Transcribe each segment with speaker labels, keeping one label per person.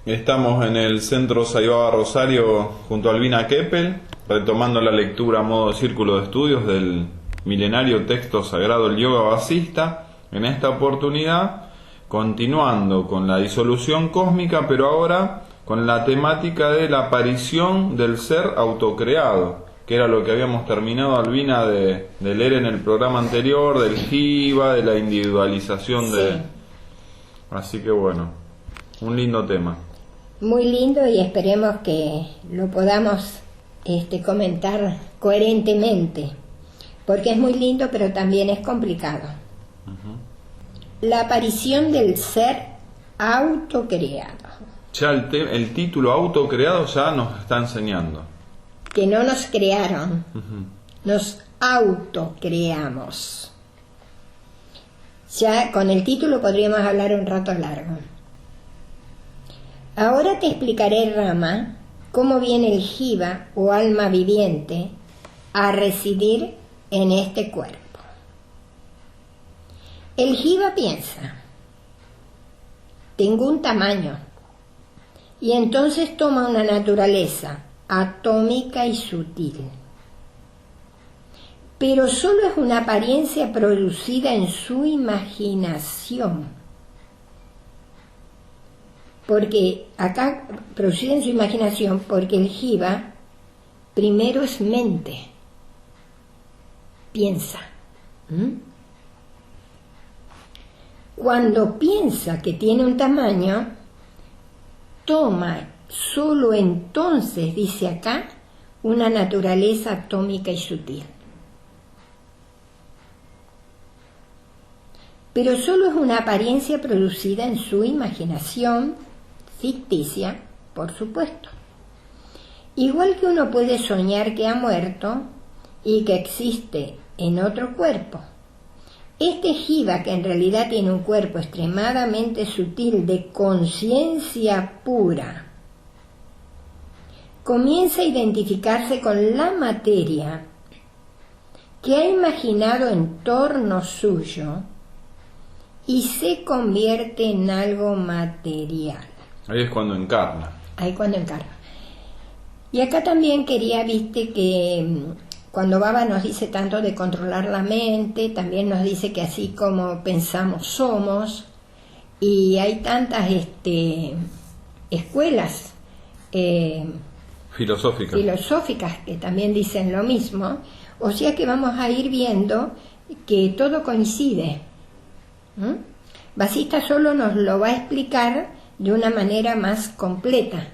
Speaker 1: Estamos en el Centro Saibaba Rosario junto a Albina Keppel, retomando la lectura a modo de círculo de estudios del milenario texto sagrado El Yoga Vasista. En esta oportunidad, continuando con la disolución cósmica, pero ahora con la temática de la aparición del ser autocreado, que era lo que habíamos terminado, Albina, de leer en el programa anterior, del jiva, de la individualización de...
Speaker 2: Sí.
Speaker 1: Así que bueno, un lindo tema.
Speaker 2: Muy lindo, y esperemos que lo podamos comentar coherentemente, porque es muy lindo, pero también es complicado. La aparición del ser autocreado.
Speaker 1: Ya el título autocreado ya nos está enseñando.
Speaker 2: Que no nos crearon, nos autocreamos. Ya con el título podríamos hablar un rato largo. Ahora te explicaré, Rama, cómo viene el jiva o alma viviente a residir en este cuerpo. El jiva piensa: tengo un tamaño, y entonces toma una naturaleza atómica y sutil. Pero solo es una apariencia producida en su imaginación. Porque acá, producida en su imaginación, porque el jiva primero es mente, piensa. Cuando piensa que tiene un tamaño, toma solo entonces, dice acá, una naturaleza atómica y sutil. Pero solo es una apariencia producida en su imaginación, ficticia, por supuesto. Igual que uno puede soñar que ha muerto y que existe en otro cuerpo. Este jiva, que en realidad tiene un cuerpo extremadamente sutil de conciencia pura, comienza a identificarse con la materia que ha imaginado en torno suyo y se convierte en algo material.
Speaker 1: Ahí es cuando encarna.
Speaker 2: Ahí cuando encarna. Y acá también quería, que cuando Baba nos dice tanto de controlar la mente, también nos dice que así como pensamos somos, y hay tantas escuelas filosóficas que también dicen lo mismo, o sea que vamos a ir viendo que todo coincide. Vasista solo nos lo va a explicar de una manera más completa.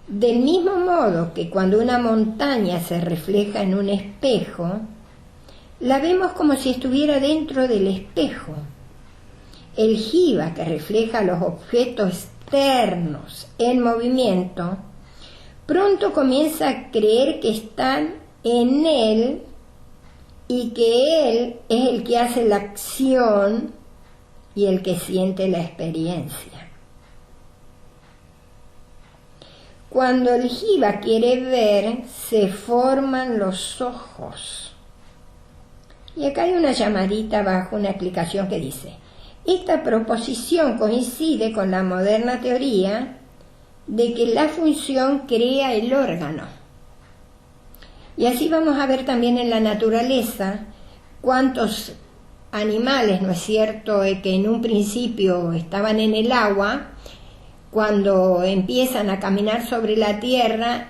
Speaker 2: Del mismo modo que cuando una montaña se refleja en un espejo, la vemos como si estuviera dentro del espejo. El jiva, que refleja los objetos externos en movimiento, pronto comienza a creer que están en él y que él es el que hace la acción y el que siente la experiencia. Cuando el jiva quiere ver, se forman los ojos. Y acá hay una llamadita abajo, una explicación que dice: esta proposición coincide con la moderna teoría de que la función crea el órgano. Y así vamos a ver también en la naturaleza cuántos animales, ¿no es cierto?, que en un principio estaban en el agua, cuando empiezan a caminar sobre la tierra,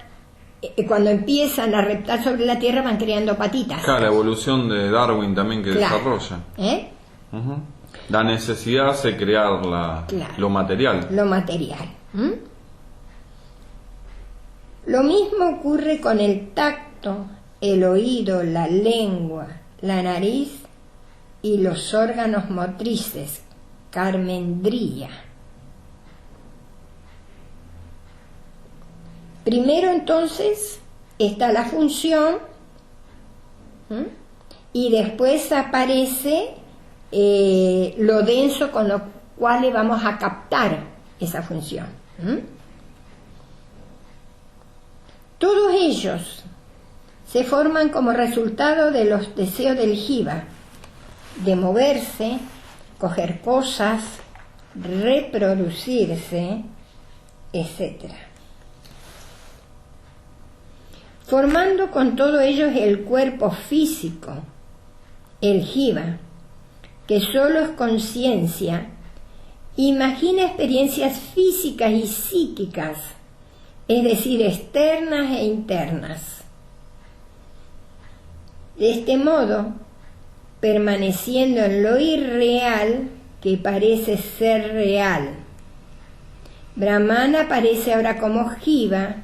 Speaker 2: cuando empiezan a reptar sobre la tierra, van creando patitas.
Speaker 1: Claro, la evolución de Darwin también que desarrolla. La necesidad hace crear lo material.
Speaker 2: Lo material. Lo mismo ocurre con el tacto, el oído, la lengua, la nariz y los órganos motrices, karmendriya. Primero entonces está la función, y después aparece lo denso con lo cual le vamos a captar esa función. Todos ellos se forman como resultado de los deseos del jiva, de moverse coger cosas, reproducirse, etc. Formando con todo ello el cuerpo físico, el jiva, que solo es conciencia, imagina experiencias físicas y psíquicas, es decir, externas e internas. De este modo, permaneciendo en lo irreal que parece ser real, Brahman aparece ahora como jiva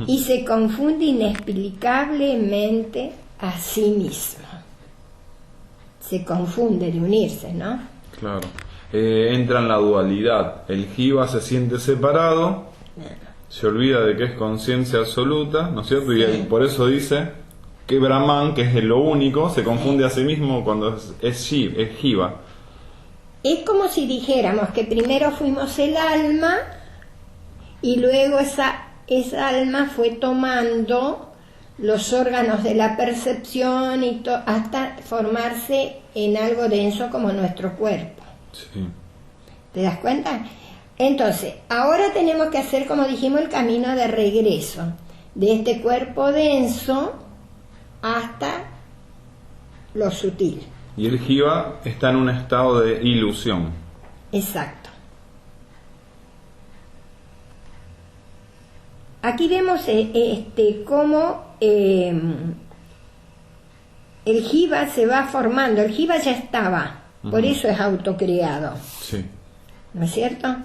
Speaker 2: y se confunde inexplicablemente a sí mismo. Se confunde de unirse, ¿no?
Speaker 1: Claro. Entra en la dualidad. El jiva se siente separado, se olvida de que es conciencia absoluta, ¿no es cierto? Y él por eso dice que Brahman, que es lo único, se confunde a sí mismo cuando es jiva.
Speaker 2: Es como si dijéramos que primero fuimos el alma y luego esa alma fue tomando los órganos de la percepción y hasta formarse en algo denso como nuestro cuerpo.
Speaker 1: Sí.
Speaker 2: ¿Te das cuenta? Entonces, ahora tenemos que hacer, como dijimos, el camino de regreso de este cuerpo denso hasta lo sutil.
Speaker 1: Y el jiva está en un estado de ilusión.
Speaker 2: Exacto. Aquí vemos cómo el jiva se va formando. El jiva ya estaba, por eso es autocreado.
Speaker 1: Sí.
Speaker 2: ¿No es cierto?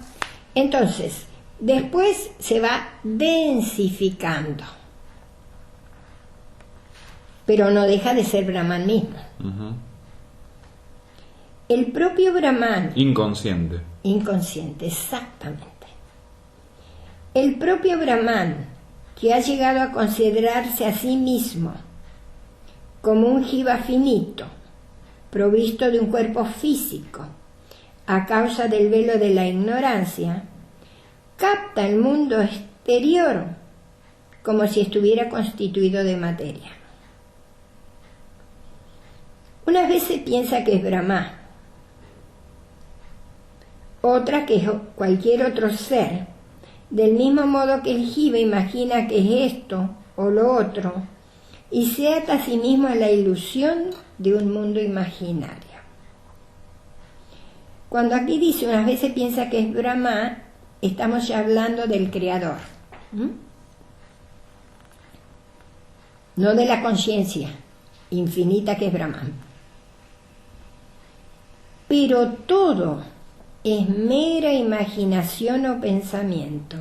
Speaker 2: Entonces, después se va densificando. Pero no deja de ser Brahman mismo. El propio Brahman.
Speaker 1: Inconsciente.
Speaker 2: Inconsciente, exactamente. El propio Brahman, que ha llegado a considerarse a sí mismo como un jiva finito, provisto de un cuerpo físico, a causa del velo de la ignorancia, capta el mundo exterior como si estuviera constituido de materia. Unas veces piensa que es Brahma, otra que es cualquier otro ser, del mismo modo que el jiva imagina que es esto o lo otro, y se ata a sí mismo a la ilusión de un mundo imaginario. Cuando aquí dice unas veces piensa que es Brahma, estamos ya hablando del creador, no de la conciencia infinita que es Brahman. Pero todo es mera imaginación o pensamiento.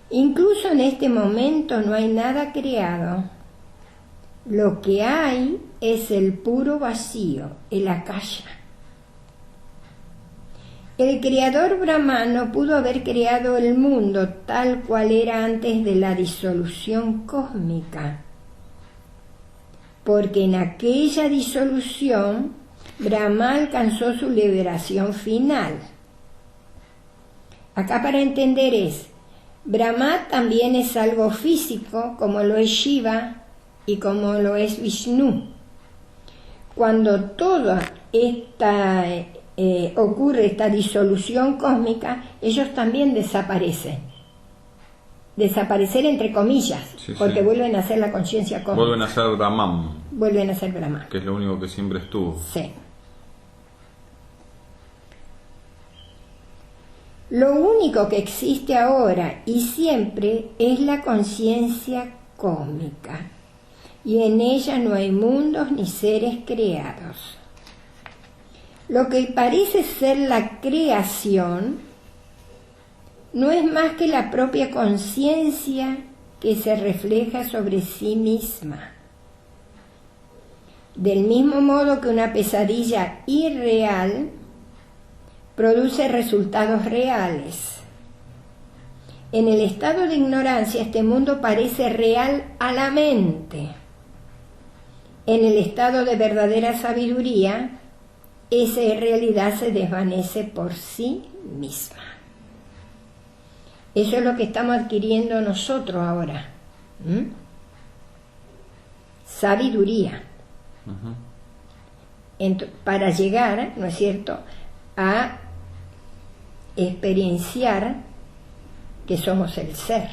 Speaker 2: Incluso en este momento no hay nada creado. Lo que hay es el puro vacío, el akasha. El creador Brahman no pudo haber creado el mundo tal cual era antes de la disolución cósmica, porque en aquella disolución Brahma alcanzó su liberación final. Acá para entender Brahma también es algo físico, como lo es Shiva y como lo es Vishnu. Cuando toda esta ocurre esta disolución cósmica, ellos también desaparecen. Desaparecer entre comillas, porque vuelven a ser la conciencia cósmica.
Speaker 1: Vuelven a ser Brahman.
Speaker 2: Vuelven a ser Brahman.
Speaker 1: Que es lo único que siempre estuvo.
Speaker 2: Sí. Lo único que existe ahora y siempre es la conciencia cósmica, y en ella no hay mundos ni seres creados. Lo que parece ser la creación no es más que la propia conciencia que se refleja sobre sí misma. Del mismo modo que una pesadilla irreal produce resultados reales. En el estado de ignorancia este mundo parece real a la mente. En el estado de verdadera sabiduría, esa realidad se desvanece por sí misma. Eso es lo que estamos adquiriendo nosotros ahora. Sabiduría. para llegar, ¿no es cierto?, a experienciar que somos el ser,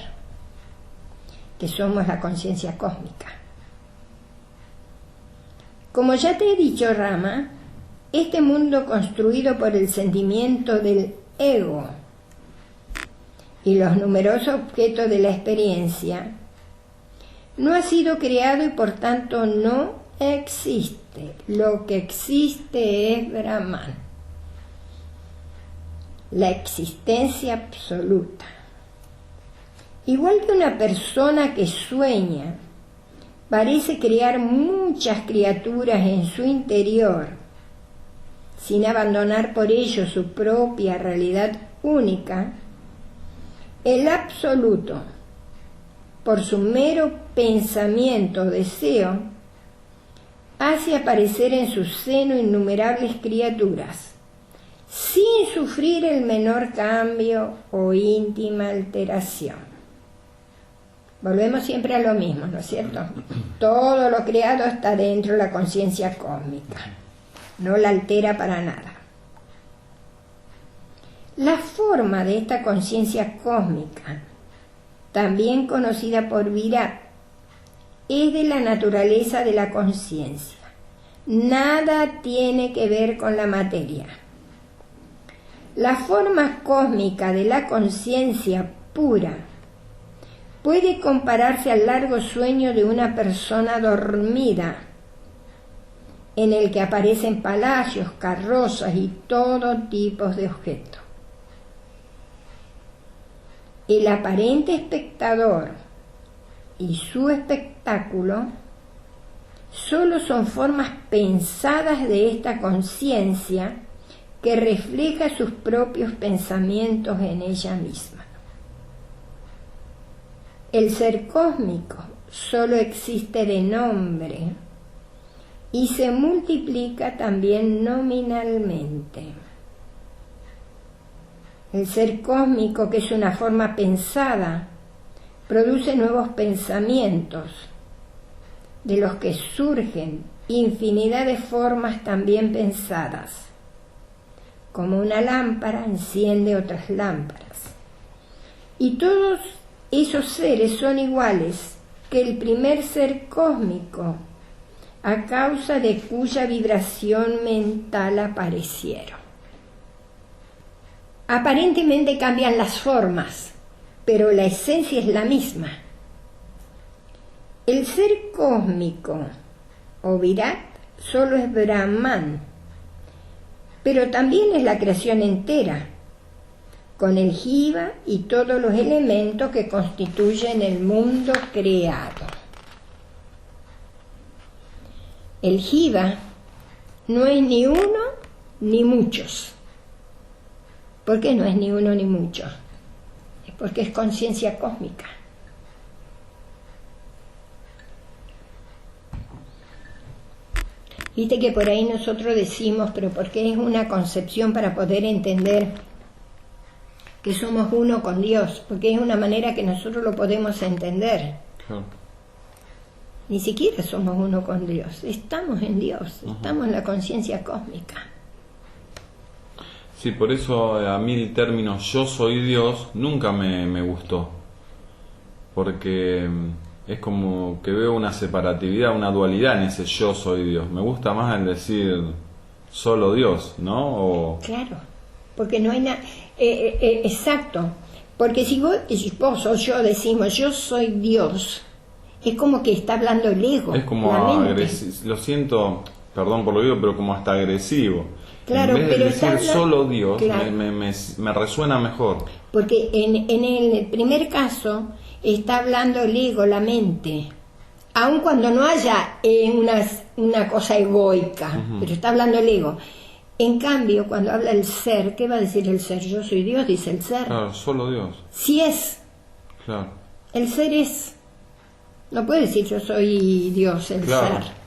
Speaker 2: que somos la conciencia cósmica. Como ya te he dicho, Rama, este mundo construido por el sentimiento del ego y los numerosos objetos de la experiencia no ha sido creado y por tanto no existe. Lo que existe es Brahman, la existencia absoluta. Igual que una persona que sueña parece crear muchas criaturas en su interior, sin abandonar por ello su propia realidad única, el absoluto, por su mero pensamiento o deseo, hace aparecer en su seno innumerables criaturas, sin sufrir el menor cambio o íntima alteración. Volvemos siempre a lo mismo, ¿no es cierto? Todo lo creado está dentro de la conciencia cósmica, no la altera para nada. La forma de esta conciencia cósmica, también conocida por Virat, es de la naturaleza de la conciencia. Nada tiene que ver con la materia. La forma cósmica de la conciencia pura puede compararse al largo sueño de una persona dormida, en el que aparecen palacios, carrozas y todo tipo de objetos. El aparente espectador y su espectáculo solo son formas pensadas de esta conciencia que refleja sus propios pensamientos en ella misma. El ser cósmico solo existe de nombre y se multiplica también nominalmente. El ser cósmico, que es una forma pensada, produce nuevos pensamientos, de los que surgen infinidad de formas también pensadas. Como una lámpara enciende otras lámparas. Y todos esos seres son iguales que el primer ser cósmico, a causa de cuya vibración mental aparecieron. Aparentemente cambian las formas, pero la esencia es la misma. El ser cósmico, o Virat, solo es Brahman, pero también es la creación entera, con el Jiva y todos los elementos que constituyen el mundo creado. El Jiva no es ni uno ni muchos. ¿Por qué no es ni uno ni muchos? Es porque es conciencia cósmica. Viste que por ahí nosotros decimos, pero porque es una concepción para poder entender que somos uno con Dios, porque es una manera que nosotros lo podemos entender.
Speaker 1: Claro.
Speaker 2: Ni siquiera somos uno con Dios, estamos en Dios, estamos en la conciencia cósmica.
Speaker 1: Sí, por eso a mí el término yo soy Dios nunca me gustó, porque es como que veo una separatividad, una dualidad en ese yo soy Dios. Me gusta más el decir solo Dios, ¿no? O...
Speaker 2: Claro, porque no hay nada... exacto, porque si vos o yo decimos yo soy Dios, es como que está hablando el ego.
Speaker 1: Es como agresivo, lo siento, perdón por lo digo, pero como hasta agresivo.
Speaker 2: Claro,
Speaker 1: en vez
Speaker 2: pero
Speaker 1: de decir solo Dios,
Speaker 2: claro,
Speaker 1: me resuena mejor.
Speaker 2: Porque en el primer caso está hablando el ego, la mente, aun cuando no haya una cosa egoica, pero está hablando el ego. En cambio, cuando habla el ser, ¿qué va a decir el ser? Yo soy Dios, dice el ser.
Speaker 1: Claro, solo Dios.
Speaker 2: Sí es.
Speaker 1: Claro.
Speaker 2: El ser es. No puede decir yo soy Dios, el
Speaker 1: claro.
Speaker 2: ser.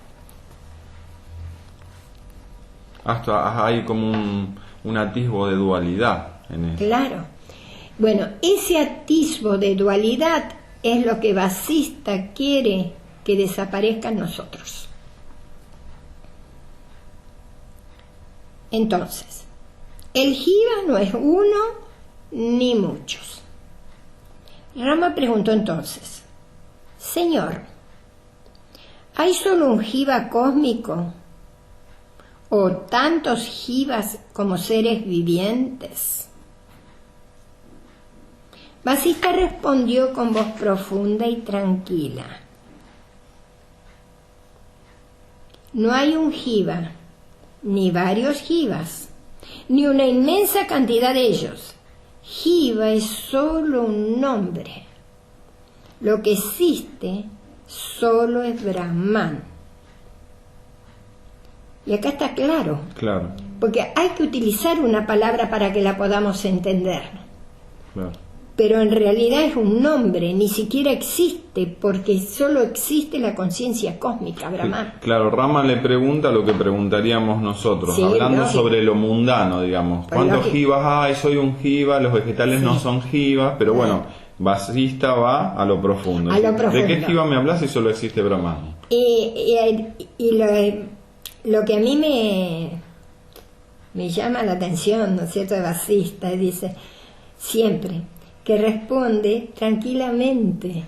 Speaker 1: Hasta hay como un atisbo de dualidad en eso.
Speaker 2: Claro. Bueno, ese atisbo de dualidad es lo que Vasista quiere que desaparezca en nosotros. Entonces, el Jiva no es uno ni muchos. Rama preguntó entonces, Señor, ¿hay solo un Jiva cósmico o tantos Jivas como seres vivientes? Vasista respondió con voz profunda y tranquila, no hay un Jiva, ni varios Jivas, ni una inmensa cantidad de ellos. Jiva es solo un nombre. Lo que existe solo es Brahman. Y acá está claro.
Speaker 1: Claro.
Speaker 2: Porque hay que utilizar una palabra para que la podamos entender.
Speaker 1: Claro.
Speaker 2: Pero en realidad es un nombre, ni siquiera existe, porque solo existe la conciencia cósmica, Brahman.
Speaker 1: Claro, Rama le pregunta lo que preguntaríamos nosotros,
Speaker 2: Sí,
Speaker 1: hablando
Speaker 2: lógico.
Speaker 1: sobre lo mundano, digamos.
Speaker 2: Pero
Speaker 1: ¿Cuántos
Speaker 2: lógico.
Speaker 1: jivas hay? Soy un jiva, los vegetales
Speaker 2: Sí.
Speaker 1: no son jivas, pero bueno, Vasista va a lo profundo.
Speaker 2: A lo
Speaker 1: ¿De qué
Speaker 2: profundo.
Speaker 1: jiva me hablas si solo existe Brahman?
Speaker 2: Y lo que a mí me llama la atención, ¿no es cierto?, de Vasista, dice, siempre, que responde tranquilamente.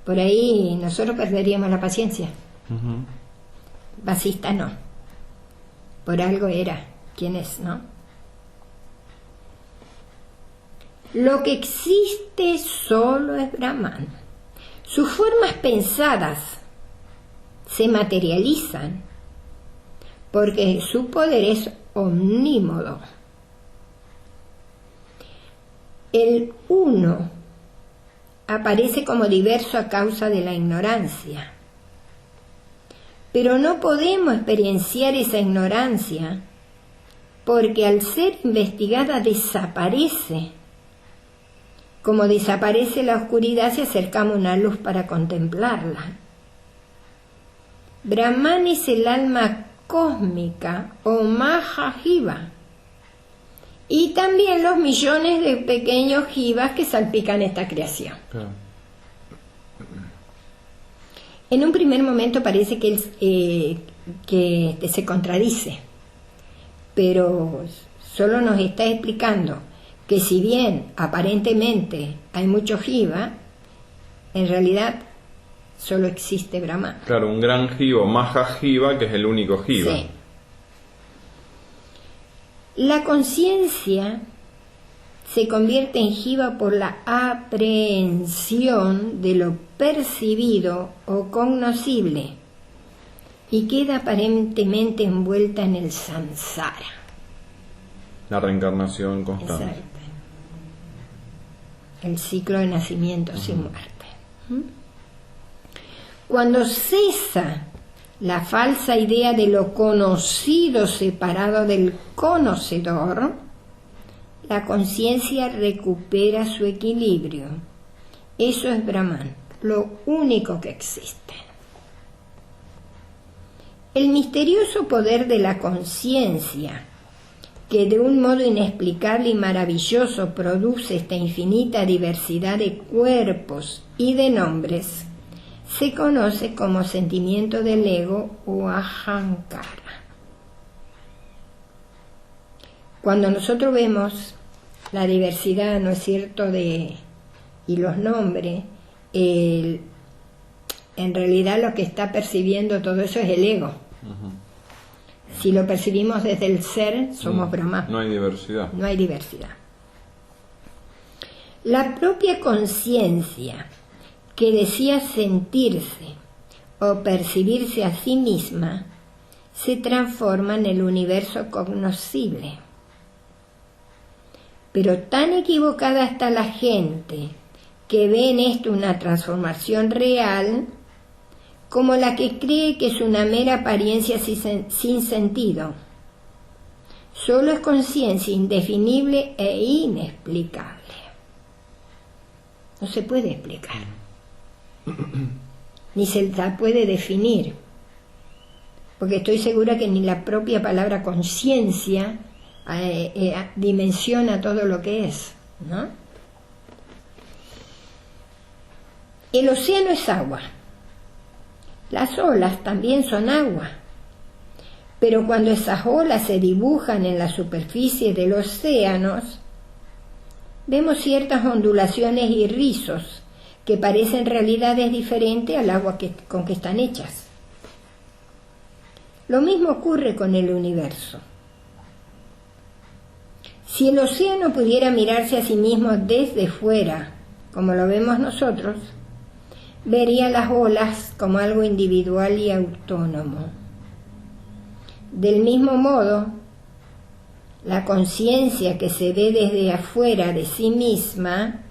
Speaker 2: Por ahí nosotros perderíamos la paciencia.
Speaker 1: Ujú.
Speaker 2: Vasista no. Por algo era quien es, ¿no? Lo que existe solo es Brahman. Sus formas pensadas se materializan porque su poder es omnímodo. El uno aparece como diverso a causa de la ignorancia, pero no podemos experienciar esa ignorancia porque al ser investigada desaparece. Como desaparece la oscuridad si acercamos una luz para contemplarla. Brahman es el alma cósmica o Mahajiva, y también los millones de pequeños jivas que salpican esta creación.
Speaker 1: Claro.
Speaker 2: En un primer momento parece que se contradice, pero solo nos está explicando que si bien aparentemente hay mucho jiva, en realidad solo existe Brahman.
Speaker 1: Claro, un gran jiva, Maha Jiva, que es el único jiva.
Speaker 2: Sí. La conciencia se convierte en jiva por la aprehensión de lo percibido o cognoscible y queda aparentemente envuelta en el samsara.
Speaker 1: La reencarnación constante.
Speaker 2: Exacto. El ciclo de nacimientos y muerte. Cuando cesa la falsa idea de lo conocido separado del conocedor, la conciencia recupera su equilibrio. Eso es Brahman, lo único que existe. El misterioso poder de la conciencia, que de un modo inexplicable y maravilloso produce esta infinita diversidad de cuerpos y de nombres, se conoce como sentimiento del ego o ahankara. Cuando nosotros vemos la diversidad, ¿no es cierto?, y los nombres, en realidad lo que está percibiendo todo eso es el ego.
Speaker 1: Ujú.
Speaker 2: Si lo percibimos desde el ser, somos Brahman.
Speaker 1: No hay diversidad.
Speaker 2: No hay diversidad. La propia conciencia que desea sentirse o percibirse a sí misma se transforma en el universo cognoscible. Pero tan equivocada está la gente que ve en esto una transformación real como la que cree que es una mera apariencia sin sentido. Solo es conciencia indefinible e inexplicable. No se puede explicar, ni se la puede definir, porque estoy segura que ni la propia palabra conciencia dimensiona todo lo que es, ¿no? El océano es agua. Las olas también son agua, Pero cuando esas olas se dibujan en la superficie de los océanos, vemos ciertas ondulaciones y rizos que parecen realidades diferentes al agua con que están hechas. Lo mismo ocurre con el universo. Si el océano pudiera mirarse a sí mismo desde fuera, como lo vemos nosotros, vería las olas como algo individual y autónomo. Del mismo modo, la conciencia que se ve desde afuera de sí misma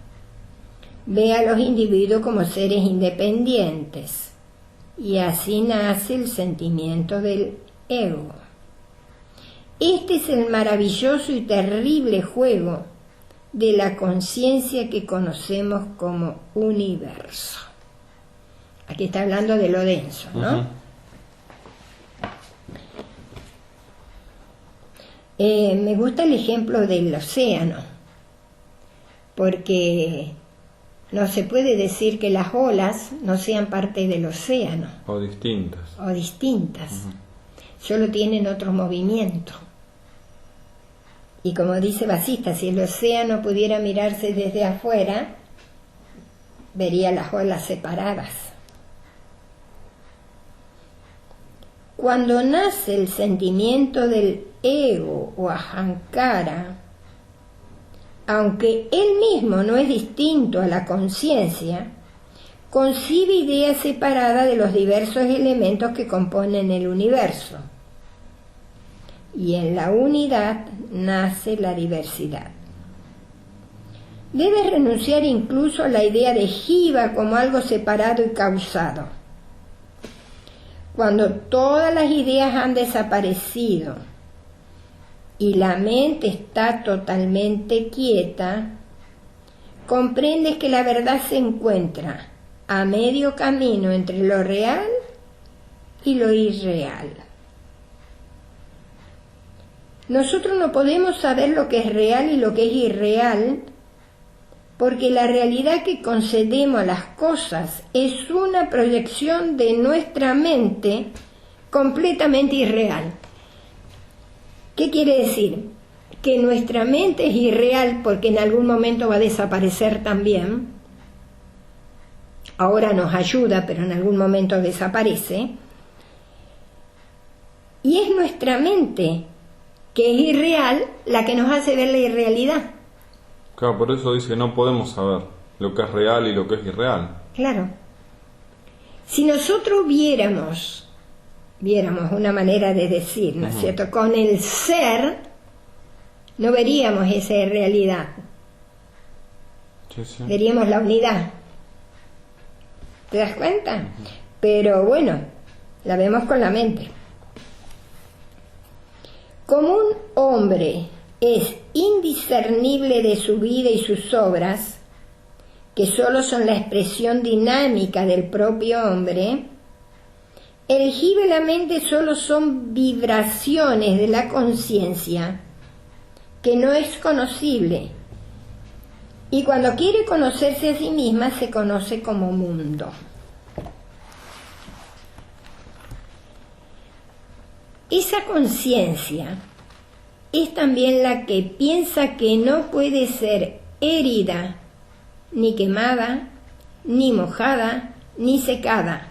Speaker 2: ve a los individuos como seres independientes, y así nace el sentimiento del ego. Este es el maravilloso y terrible juego de la conciencia que conocemos como universo. Aquí está hablando de lo denso, ¿no? Me gusta el ejemplo del océano, porque no se puede decir que las olas no sean parte del océano.
Speaker 1: O distintas.
Speaker 2: O distintas. Solo tienen otro movimiento. Y como dice Vasista, si el océano pudiera mirarse desde afuera, vería las olas separadas. Cuando nace el sentimiento del ego o ahankara, aunque él mismo no es distinto a la conciencia, concibe ideas separadas de los diversos elementos que componen el universo. Y en la unidad nace la diversidad. Debe renunciar incluso a la idea de Jiva como algo separado y causado. Cuando todas las ideas han desaparecido y la mente está totalmente quieta, comprendes que la verdad se encuentra a medio camino entre lo real y lo irreal. Nosotros no podemos saber lo que es real y lo que es irreal, porque la realidad que concedemos a las cosas es una proyección de nuestra mente completamente irreal. ¿Qué quiere decir? Que nuestra mente es irreal porque en algún momento va a desaparecer también. Ahora nos ayuda, pero en algún momento desaparece. Y es nuestra mente, que es irreal, la que nos hace ver la irrealidad.
Speaker 1: Claro, por eso dice que no podemos saber lo que es real y lo que es irreal.
Speaker 2: Claro. Si nosotros viéramos una manera de decir, ¿no es cierto? Con el ser, no veríamos esa irrealidad.
Speaker 1: Sí, sí.
Speaker 2: Veríamos la unidad. ¿Te das cuenta? Pero bueno, la vemos con la mente. Como un hombre es indiscernible de su vida y sus obras, que solo son la expresión dinámica del propio hombre, el jiva y la mente solo son vibraciones de la conciencia, que no es conocible, y cuando quiere conocerse a sí misma se conoce como mundo. Esa conciencia es también la que piensa que no puede ser herida, ni quemada, ni mojada, ni secada,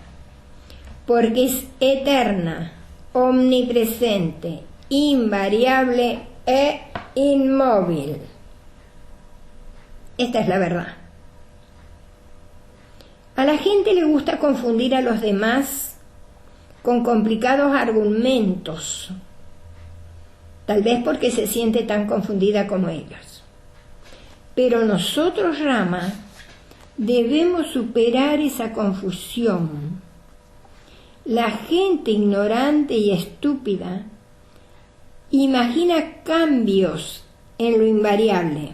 Speaker 2: porque es eterna, omnipresente, invariable e inmóvil. Esta es la verdad. A la gente le gusta confundir a los demás con complicados argumentos, tal vez porque se siente tan confundida como ellos. Pero nosotros, Rama, debemos superar esa confusión. La gente ignorante y estúpida imagina cambios en lo invariable,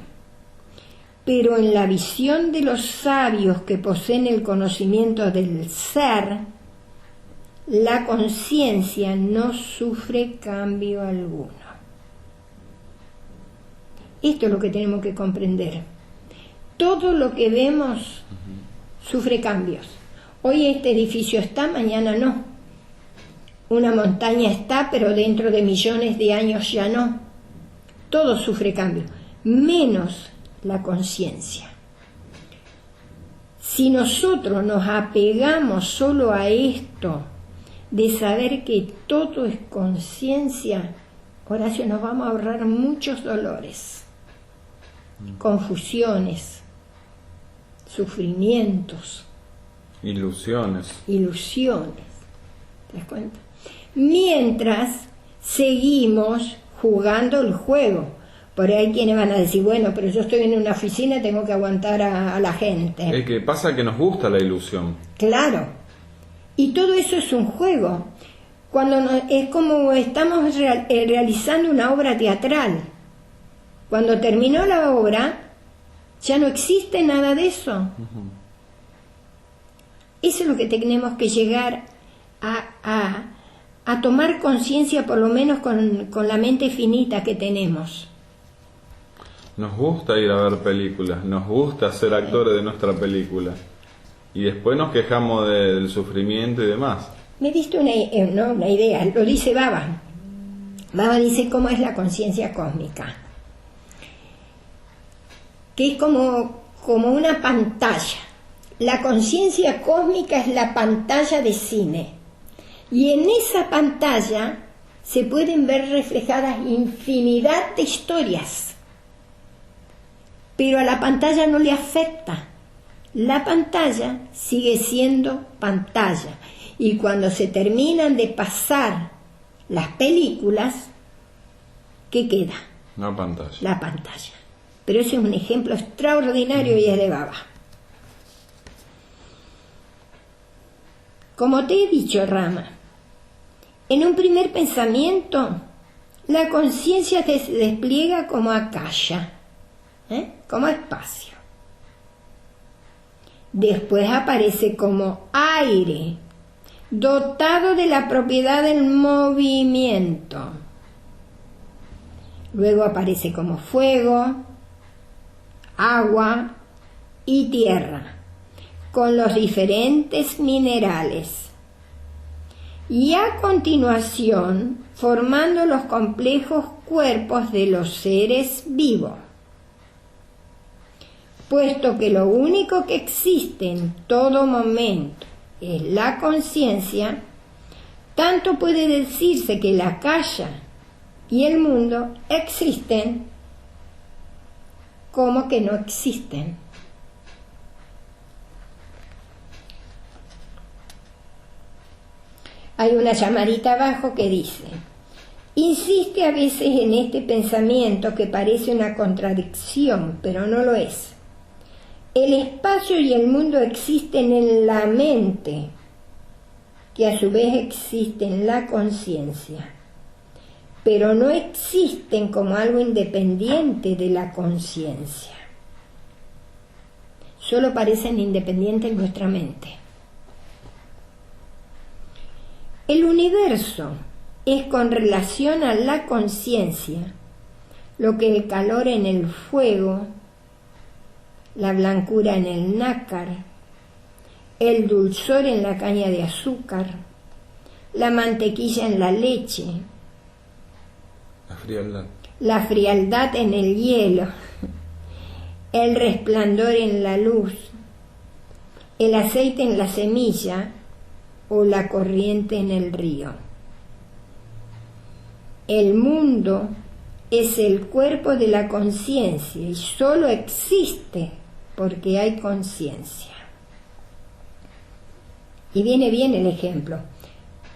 Speaker 2: pero en la visión de los sabios que poseen el conocimiento del ser, la conciencia no sufre cambio alguno. Esto es lo que tenemos que comprender. Todo lo que vemos sufre cambios. Hoy este edificio está, mañana no. Una montaña está, pero dentro de millones de años ya no. Todo sufre cambio, menos la conciencia. Si nosotros nos apegamos solo a esto, de saber que todo es conciencia, Horacio, nos vamos a ahorrar muchos dolores, confusiones, sufrimientos,
Speaker 1: ilusiones.
Speaker 2: ¿Te das cuenta? Mientras seguimos jugando el juego. Por ahí quienes van a decir, bueno, pero yo estoy en una oficina, tengo que aguantar a la gente.
Speaker 1: Es que pasa que nos gusta la ilusión.
Speaker 2: Claro. Y todo eso es un juego. Es como estamos realizando una obra teatral. Cuando terminó la obra, ya no existe nada de eso. Uh-huh. Eso es lo que tenemos que llegar a tomar conciencia, por lo menos con la mente finita que tenemos.
Speaker 1: Nos gusta ir a ver películas, nos gusta ser actores de nuestra película. Y después nos quejamos del sufrimiento y demás.
Speaker 2: Me diste una idea, lo dice Baba. Baba dice cómo es la conciencia cósmica. Que es como una pantalla. La conciencia cósmica es la pantalla de cine. Y en esa pantalla se pueden ver reflejadas infinidad de historias. Pero a la pantalla no le afecta. La pantalla sigue siendo pantalla. Y cuando se terminan de pasar las películas, ¿qué queda?
Speaker 1: La pantalla.
Speaker 2: La pantalla. Pero ese es un ejemplo extraordinario y es de Baba. Como te he dicho, Rama, en un primer pensamiento, la conciencia se despliega como akasha, como espacio. Después aparece como aire, dotado de la propiedad del movimiento. Luego aparece como fuego, agua y tierra, con los diferentes minerales. Y a continuación, formando los complejos cuerpos de los seres vivos. Puesto que lo único que existe en todo momento es la conciencia, tanto puede decirse que la akasha y el mundo existen como que no existen. Hay una llamadita abajo que dice: insiste a veces en este pensamiento que parece una contradicción, pero no lo es. El espacio y el mundo existen en la mente, que a su vez existe en la conciencia, pero no existen como algo independiente de la conciencia. Solo parecen independientes en nuestra mente. El universo es con relación a la conciencia lo que el calor en el fuego, la blancura en el nácar, el dulzor en la caña de azúcar, la mantequilla en la leche, la frialdad en el hielo, el resplandor en la luz, el aceite en la semilla o la corriente en el río. El mundo es el cuerpo de la conciencia y solo existe porque hay conciencia. Y viene bien el ejemplo,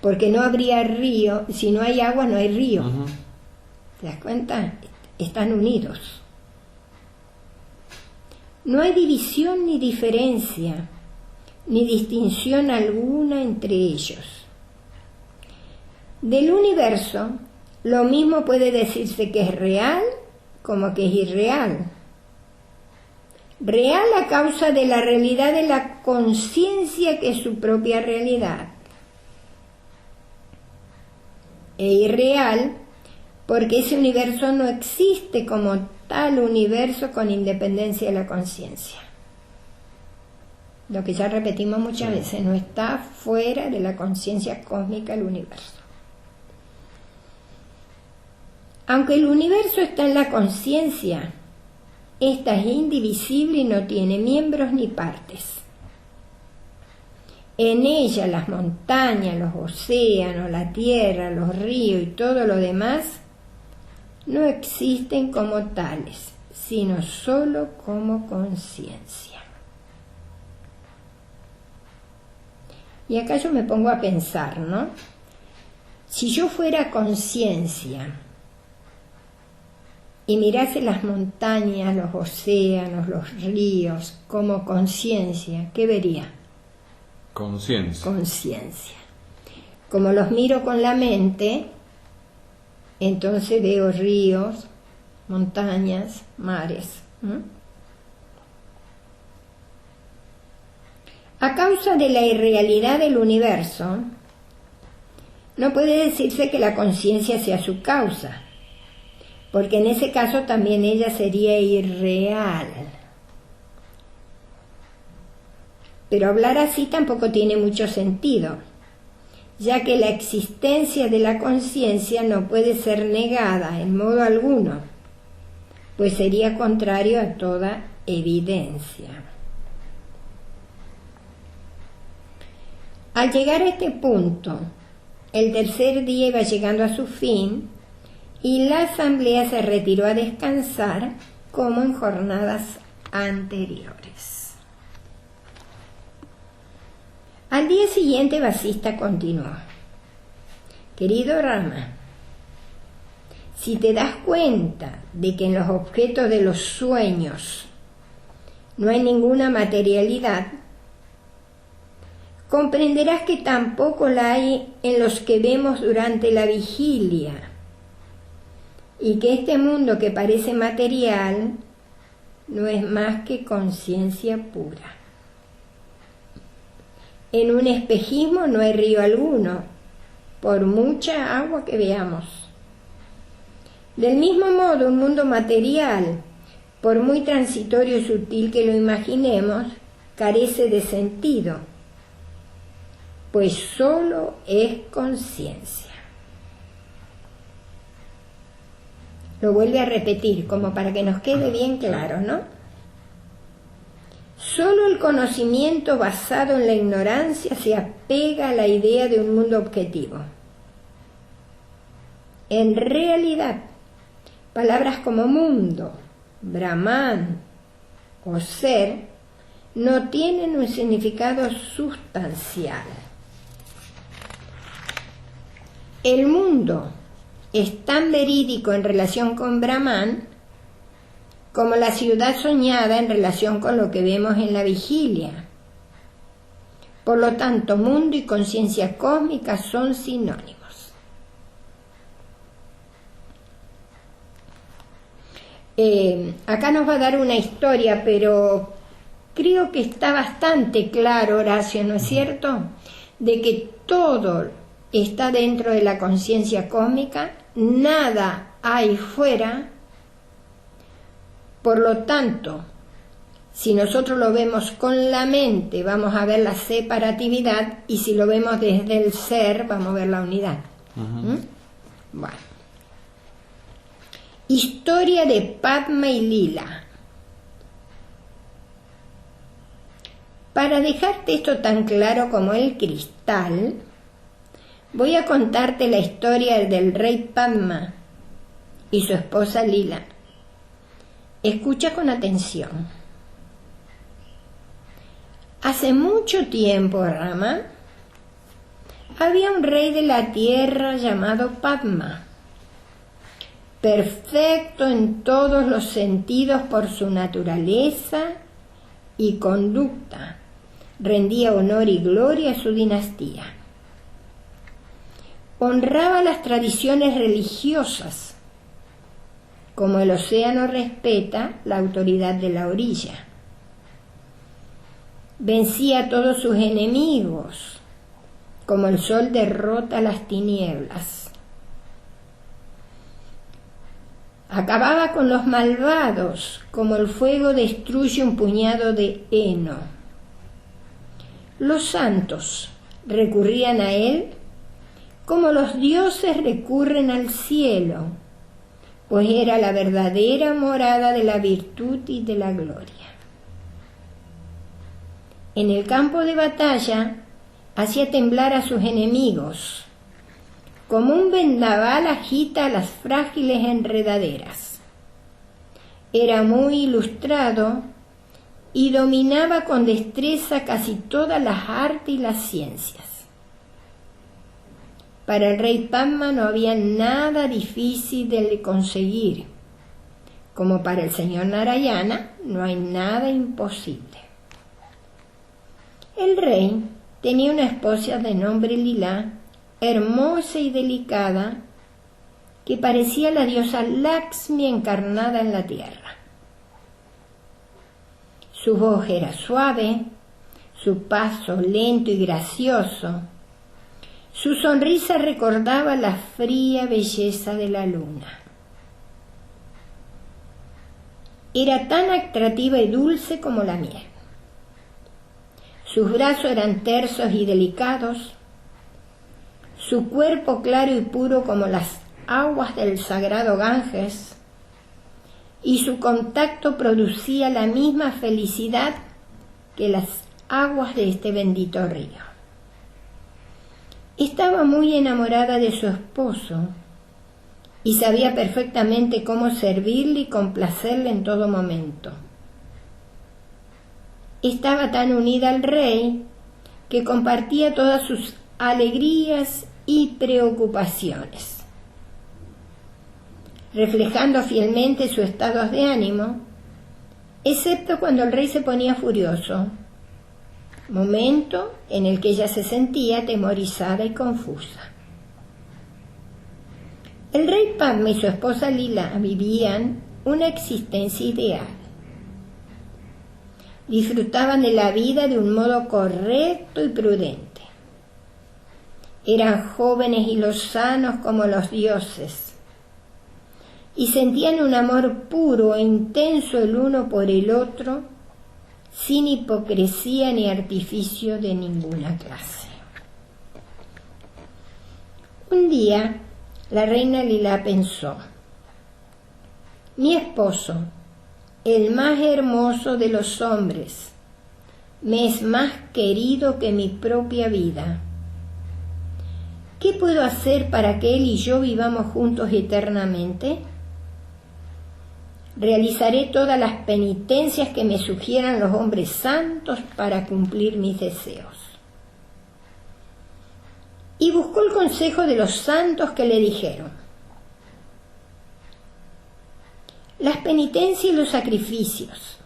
Speaker 2: porque no habría río, si no hay agua no hay río. Uh-huh. ¿Te das cuenta? Están unidos. No hay división ni diferencia, ni distinción alguna entre ellos. Del universo, lo mismo puede decirse que es real como que es irreal. Real a causa de la realidad de la conciencia que es su propia realidad. E irreal porque ese universo no existe como tal universo con independencia de la conciencia. Lo que ya repetimos muchas veces, no está fuera de la conciencia cósmica el universo. Aunque el universo está en la conciencia, esta es indivisible y no tiene miembros ni partes. En ella las montañas, los océanos, la tierra, los ríos y todo lo demás no existen como tales, sino solo como conciencia. Y acá yo me pongo a pensar, ¿no? Si yo fuera conciencia y mirase las montañas, los océanos, los ríos como conciencia, ¿qué vería?
Speaker 1: Conciencia.
Speaker 2: Conciencia. Como los miro con la mente, entonces veo ríos, montañas, mares. A causa de la irrealidad del universo, no puede decirse que la conciencia sea su causa, porque en ese caso también ella sería irreal. Pero hablar así tampoco tiene mucho sentido, ya que la existencia de la conciencia no puede ser negada en modo alguno, pues sería contrario a toda evidencia. Al llegar a este punto, el tercer día iba llegando a su fin y la asamblea se retiró a descansar como en jornadas anteriores. Al día siguiente Vasista continuó: querido Rama, si te das cuenta de que en los objetos de los sueños no hay ninguna materialidad, comprenderás que tampoco la hay en los que vemos durante la vigilia, y que este mundo que parece material no es más que conciencia pura. En un espejismo no hay río alguno, por mucha agua que veamos. Del mismo modo, un mundo material, por muy transitorio y sutil que lo imaginemos, carece de sentido, pues solo es conciencia. Lo vuelve a repetir, como para que nos quede bien claro, ¿no? Solo el conocimiento basado en la ignorancia se apega a la idea de un mundo objetivo. En realidad, palabras como mundo, Brahman o ser no tienen un significado sustancial. El mundo es tan verídico en relación con Brahman como la ciudad soñada en relación con lo que vemos en la vigilia. Por lo tanto, mundo y conciencia cósmica son sinónimos. Acá nos va a dar una historia, pero creo que está bastante claro, Horacio, ¿no es cierto?, de que todo está dentro de la conciencia cósmica, nada hay fuera. Por lo tanto, si nosotros lo vemos con la mente, vamos a ver la separatividad, y si lo vemos desde el ser, vamos a ver la unidad. Bueno. Historia de Padma y Lila. Para dejarte esto tan claro como el cristal, voy a contarte la historia del rey Padma y su esposa Lila. Escucha con atención. Hace mucho tiempo, Rama, había un rey de la tierra llamado Padma, perfecto en todos los sentidos por su naturaleza y conducta. Rendía honor y gloria a su dinastía. Honraba las tradiciones religiosas, como el océano respeta la autoridad de la orilla. Vencía a todos sus enemigos, como el sol derrota las tinieblas. Acababa con los malvados, como el fuego destruye un puñado de heno. Los santos recurrían a él como los dioses recurren al cielo, pues era la verdadera morada de la virtud y de la gloria. En el campo de batalla hacía temblar a sus enemigos, como un vendaval agita a las frágiles enredaderas. Era muy ilustrado y dominaba con destreza casi todas las artes y las ciencias. Para el rey Padma no había nada difícil de conseguir, como para el señor Narayana no hay nada imposible. El rey tenía una esposa de nombre Lila, hermosa y delicada, que parecía la diosa Lakshmi encarnada en la tierra. Su voz era suave, su paso lento y gracioso. Su sonrisa recordaba la fría belleza de la luna. Era tan atractiva y dulce como la miel. Sus brazos eran tersos y delicados, su cuerpo claro y puro como las aguas del sagrado Ganges, y su contacto producía la misma felicidad que las aguas de este bendito río. Estaba muy enamorada de su esposo y sabía perfectamente cómo servirle y complacerle en todo momento. Estaba tan unida al rey que compartía todas sus alegrías y preocupaciones, reflejando fielmente sus estados de ánimo, excepto cuando el rey se ponía furioso, momento en el que ella se sentía atemorizada y confusa. El rey Padma y su esposa Lila vivían una existencia ideal. Disfrutaban de la vida de un modo correcto y prudente. Eran jóvenes y lozanos como los dioses, y sentían un amor puro e intenso el uno por el otro, sin hipocresía ni artificio de ninguna clase. Un día, la reina Lila pensó: mi esposo, el más hermoso de los hombres, me es más querido que mi propia vida. ¿Qué puedo hacer para que él y yo vivamos juntos eternamente? Realizaré todas las penitencias que me sugieran los hombres santos para cumplir mis deseos. Y buscó el consejo de los santos que le dijeron: las penitencias y los sacrificios,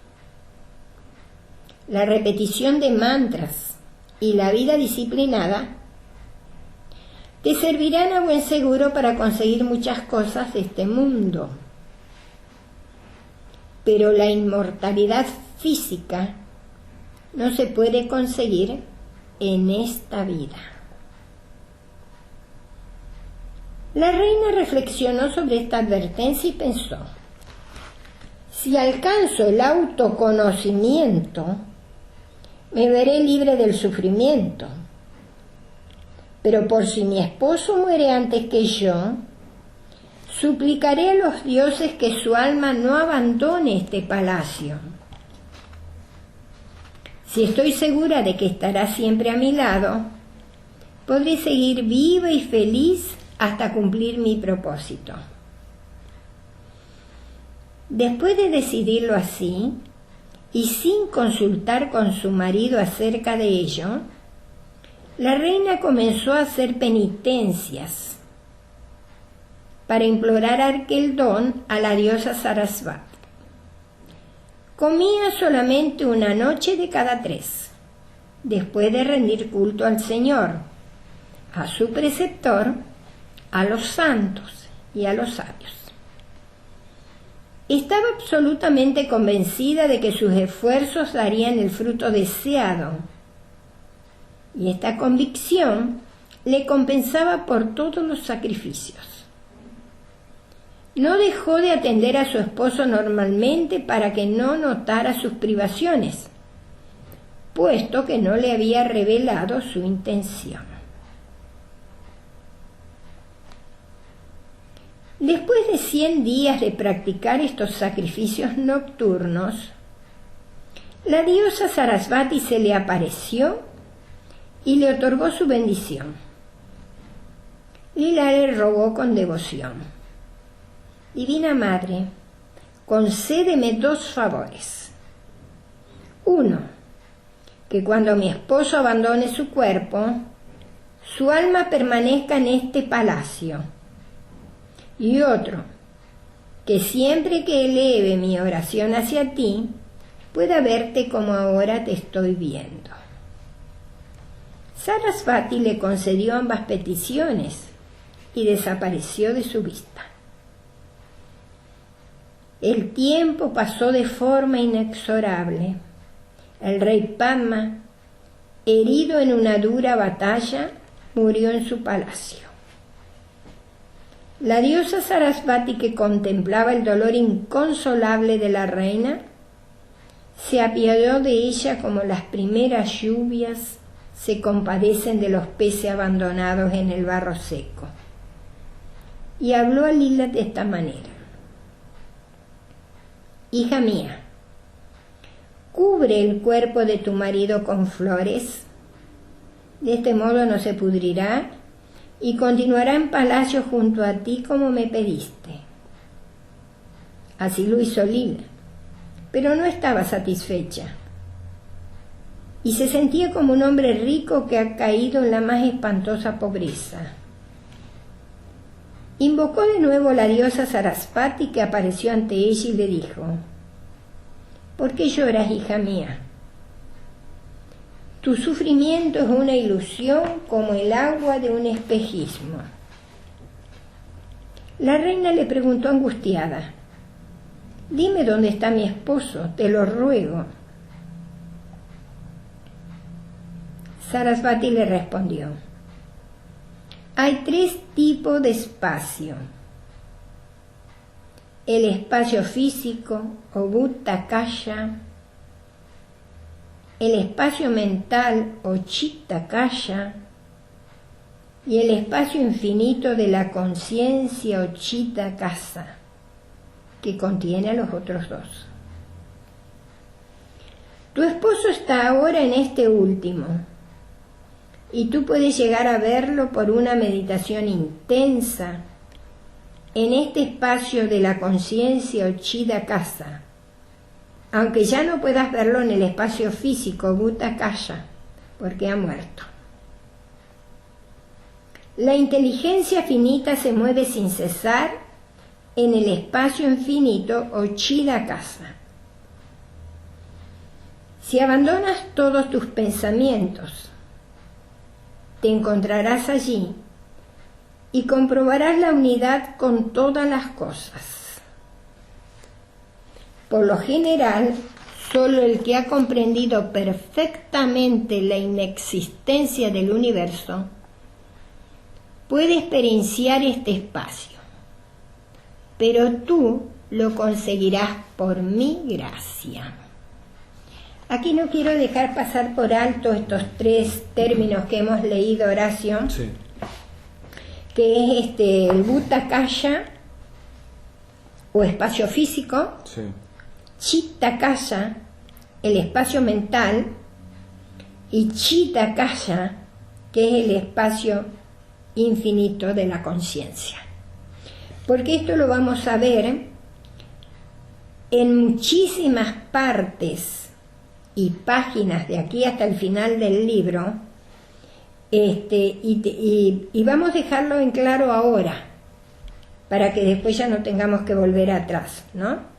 Speaker 2: la repetición de mantras y la vida disciplinada te servirán a buen seguro para conseguir muchas cosas de este mundo. Pero la inmortalidad física no se puede conseguir en esta vida. La reina reflexionó sobre esta advertencia y pensó: si alcanzo el autoconocimiento, me veré libre del sufrimiento. Pero por si mi esposo muere antes que yo, suplicaré a los dioses que su alma no abandone este palacio. Si estoy segura de que estará siempre a mi lado, podré seguir viva y feliz hasta cumplir mi propósito. Después de decidirlo así, y sin consultar con su marido acerca de ello, la reina comenzó a hacer penitencias para implorar aquel don a la diosa Sarasvati. Comía solamente una noche de cada 3, después de rendir culto al Señor, a su preceptor, a los santos y a los sabios. Estaba absolutamente convencida de que sus esfuerzos darían el fruto deseado, y esta convicción le compensaba por todos los sacrificios. No dejó de atender a su esposo normalmente para que no notara sus privaciones, puesto que no le había revelado su intención. Después de 100 días de practicar estos sacrificios nocturnos, la diosa Sarasvati se le apareció y le otorgó su bendición. Lila le rogó con devoción: Divina Madre, concédeme 2 favores. 1, que cuando mi esposo abandone su cuerpo, su alma permanezca en este palacio. Y otro, que siempre que eleve mi oración hacia ti, pueda verte como ahora te estoy viendo. Sarasvati le concedió ambas peticiones y desapareció de su vista. El tiempo pasó de forma inexorable. El rey Padma, herido en una dura batalla, murió en su palacio. La diosa Sarasvati, que contemplaba el dolor inconsolable de la reina, se apiadó de ella como las primeras lluvias se compadecen de los peces abandonados en el barro seco. Y habló a Lila de esta manera: Hija mía, cubre el cuerpo de tu marido con flores. De este modo no se pudrirá y continuará en palacio junto a ti como me pediste. Así lo hizo Lila, pero no estaba satisfecha y se sentía como un hombre rico que ha caído en la más espantosa pobreza. Invocó de nuevo a la diosa Sarasvati, que apareció ante ella y le dijo: ¿Por qué lloras, hija mía? Tu sufrimiento es una ilusión como el agua de un espejismo. La reina le preguntó angustiada: Dime dónde está mi esposo, te lo ruego. Sarasvati le respondió: Hay 3 tipos de espacio: el espacio físico o Bhutta-kaya, el espacio mental o Chitta-kaya y el espacio infinito de la conciencia o Chitta-kaya, que contiene a los otros 2. Tu esposo está ahora en este último, y tú puedes llegar a verlo por una meditación intensa en este espacio de la conciencia o Chitta-kaya, aunque ya no puedas verlo en el espacio físico Bhutta-kaya, porque ha muerto. La inteligencia finita se mueve sin cesar en el espacio infinito o Chitta-kaya. Si abandonas todos tus pensamientos, te encontrarás allí y comprobarás la unidad con todas las cosas. Por lo general, solo el que ha comprendido perfectamente la inexistencia del universo puede experienciar este espacio, pero tú lo conseguirás por mi gracia. Aquí no quiero dejar pasar por alto estos 3 términos que hemos leído, Horacio, sí, que es el Bhutta-kaya o espacio físico, sí, Chitta-kaya, el espacio mental, y Chitta-kaya, que es el espacio infinito de la conciencia. Porque esto lo vamos a ver en muchísimas partes y páginas de aquí hasta el final del libro, y vamos a dejarlo en claro ahora, para que después ya no tengamos que volver atrás, ¿no?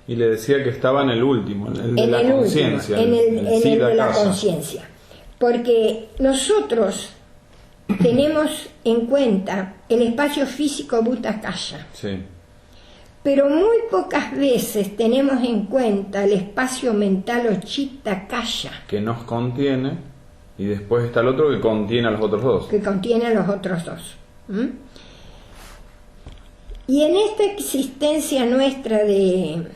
Speaker 1: Y le decía que estaba en el último, el de la conciencia.
Speaker 2: En el de la conciencia. Porque nosotros tenemos en cuenta el espacio físico Bhutta-kaya. Sí. Pero muy pocas veces tenemos en cuenta el espacio mental o Chitta-kaya.
Speaker 1: Que nos contiene, y después está el otro que contiene a los otros 2.
Speaker 2: Que contiene a los otros 2. Y en esta existencia nuestra de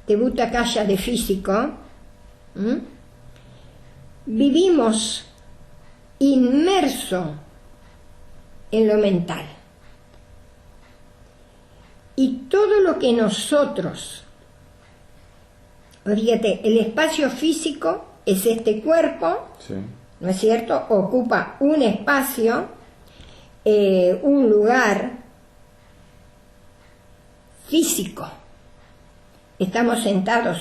Speaker 2: Bhutta-kaya, de físico, vivimos inmerso en lo mental. Y todo lo que nosotros, fíjate, el espacio físico es este cuerpo,
Speaker 1: Sí.
Speaker 2: ¿no es cierto? Ocupa un espacio, un lugar físico. Estamos sentados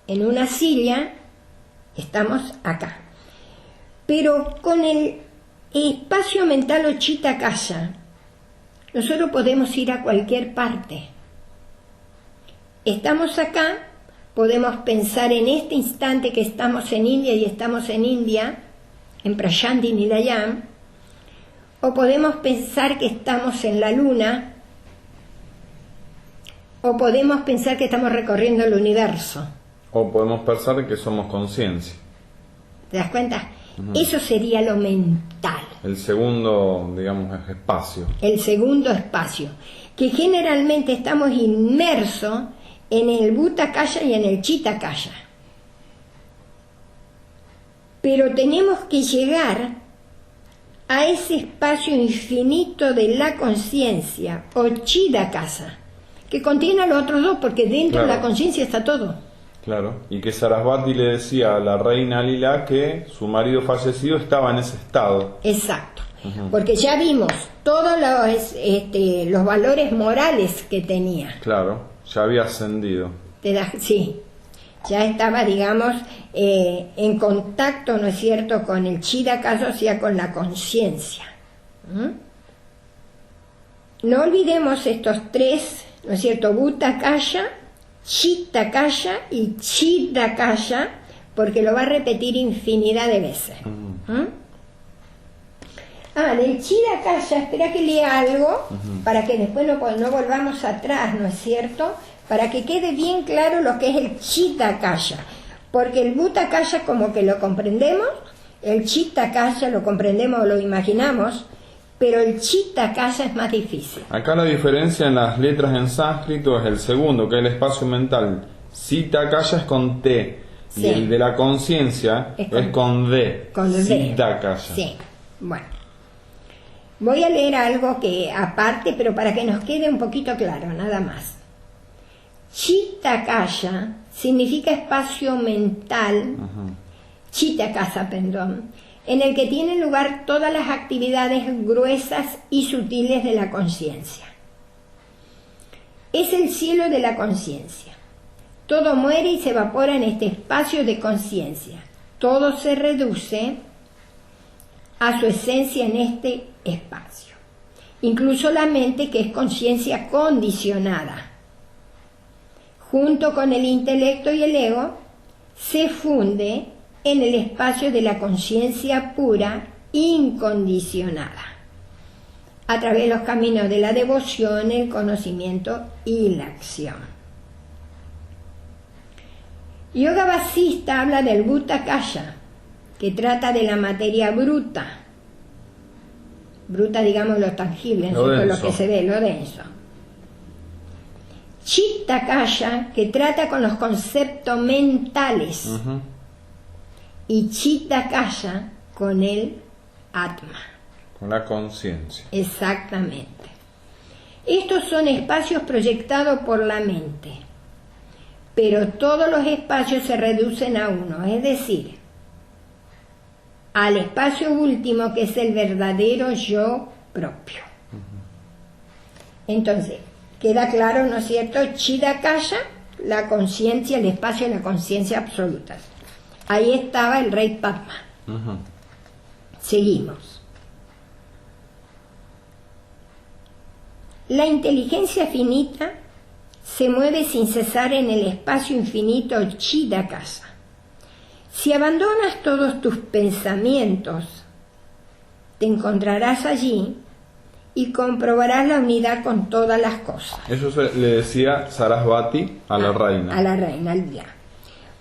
Speaker 2: en una silla, estamos acá. Pero con el espacio mental o chitta-kaya, nosotros podemos ir a cualquier parte. Estamos acá, podemos pensar en este instante que estamos en India y estamos en India, en Prayanti Nilayam, o podemos pensar que estamos en la luna, o podemos pensar que estamos recorriendo el universo.
Speaker 1: O podemos pensar que somos conciencia.
Speaker 2: ¿Te das cuenta? Eso sería lo mental.
Speaker 1: El segundo, digamos, es espacio.
Speaker 2: El segundo espacio, que generalmente estamos inmersos en el Bhuta-kaya y en el Chitta-kaya. Pero tenemos que llegar a ese espacio infinito de la conciencia, o Chitta-kaya, que contiene a los otros dos, porque dentro de la conciencia está todo.
Speaker 1: Claro, y que Sarasvati le decía a la reina Lila que su marido fallecido estaba en ese estado.
Speaker 2: Exacto, porque ya vimos todos los valores morales que tenía.
Speaker 1: Claro, ya había ascendido.
Speaker 2: Sí, ya estaba, digamos, en contacto, ¿no es cierto?, con el Chitta-kaya, o sea, con la conciencia. No olvidemos estos tres, ¿no es cierto?, Bhuta-kaya, Chitta-kaya y Chitta-kaya, porque lo va a repetir infinidad de veces. Del Chitta-kaya, espera que lea algo, para que después no volvamos atrás, ¿no es cierto?, para que quede bien claro lo que es el Chitta-kaya, porque el Bhuta-kaya como que lo comprendemos, el Chitta-kaya lo comprendemos o lo imaginamos, pero el Chitta-kaya es más difícil.
Speaker 1: Acá la diferencia en las letras en sánscrito es el segundo, que es el espacio mental. Chitta-kaya es con T,
Speaker 2: Sí.
Speaker 1: y el de la conciencia es con D.
Speaker 2: Con D.
Speaker 1: Chitta-kaya.
Speaker 2: Sí, bueno. Voy a leer algo que aparte, pero para que nos quede un poquito claro, nada más. Chitta-kaya significa espacio mental, Chitta-kaya, perdón, en el que tienen lugar todas las actividades gruesas y sutiles de la conciencia. Es el cielo de la conciencia. Todo muere y se evapora en este espacio de conciencia. Todo se reduce a su esencia en este espacio. Incluso la mente, que es conciencia condicionada, junto con el intelecto y el ego, se funde en el espacio de la conciencia pura, incondicionada, a través de los caminos de la devoción, el conocimiento y la acción. Yoga Vasista habla del Bhuta-kaya, que trata de la materia bruta, digamos lo tangible, lo que se ve, lo denso. Chitta-kaya, que trata con los conceptos mentales, y Chitta-kaya con el Atma.
Speaker 1: Con la conciencia.
Speaker 2: Exactamente. Estos son espacios proyectados por la mente, pero todos los espacios se reducen a uno, es decir, al espacio último, que es el verdadero yo propio. Entonces, queda claro, ¿no es cierto? Chitta-kaya, la conciencia, el espacio de la conciencia absoluta. Ahí estaba el rey Padma. Seguimos. La inteligencia finita se mueve sin cesar en el espacio infinito Chitta-kaya. Si abandonas todos tus pensamientos, te encontrarás allí y comprobarás la unidad con todas las cosas.
Speaker 1: Eso le decía Sarasvati a la reina.
Speaker 2: A la reina, al día.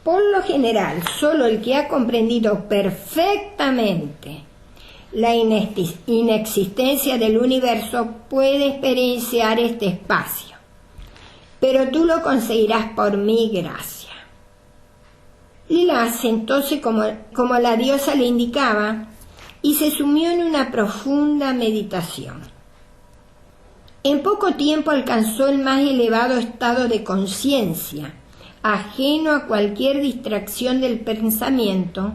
Speaker 2: Por lo general, solo el que ha comprendido perfectamente la inexistencia del universo puede experienciar este espacio, pero tú lo conseguirás por mi gracia. Lila, entonces, como la diosa le indicaba, y se sumió en una profunda meditación. En poco tiempo alcanzó el más elevado estado de conciencia, ajeno a cualquier distracción del pensamiento,